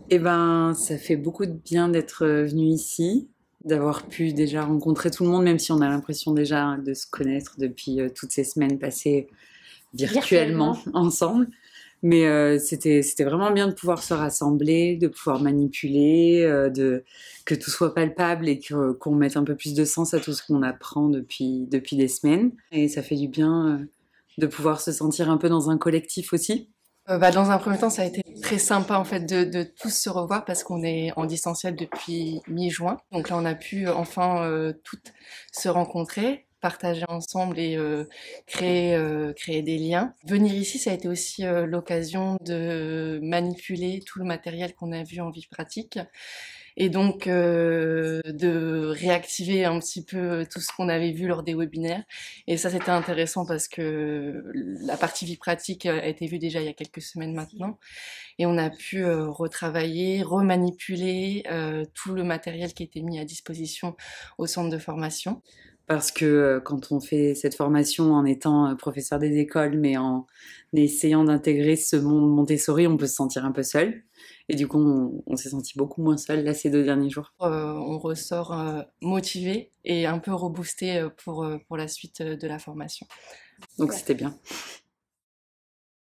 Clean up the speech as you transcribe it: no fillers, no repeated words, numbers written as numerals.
Eh ben, ça fait beaucoup de bien d'être venu ici, d'avoir pu déjà rencontrer tout le monde, même si on a l'impression déjà de se connaître depuis toutes ces semaines passées virtuellement Virtuellement. ensemble. Mais c'était vraiment bien de pouvoir se rassembler, de pouvoir manipuler, que tout soit palpable et qu'on mette un peu plus de sens à tout ce qu'on apprend depuis des semaines. Et ça fait du bien de pouvoir se sentir un peu dans un collectif aussi. Dans un premier temps, ça a été très sympa en fait de tous se revoir parce qu'on est en distanciel depuis mi-juin. Donc là, on a pu enfin toutes se rencontrer, partager ensemble et créer des liens. Venir ici, ça a été aussi l'occasion de manipuler tout le matériel qu'on a vu en vie pratique et donc de réactiver un petit peu tout ce qu'on avait vu lors des webinaires. Et ça, c'était intéressant parce que la partie vie pratique a été vue déjà il y a quelques semaines maintenant, et on a pu retravailler, remanipuler tout le matériel qui était mis à disposition au centre de formation. Parce que quand on fait cette formation en étant professeur des écoles, mais en essayant d'intégrer ce monde Montessori, on peut se sentir un peu seul. Et du coup, on s'est senti beaucoup moins seul là ces 2 derniers jours. On ressort motivé et un peu reboosté pour la suite de la formation. Donc c'était bien.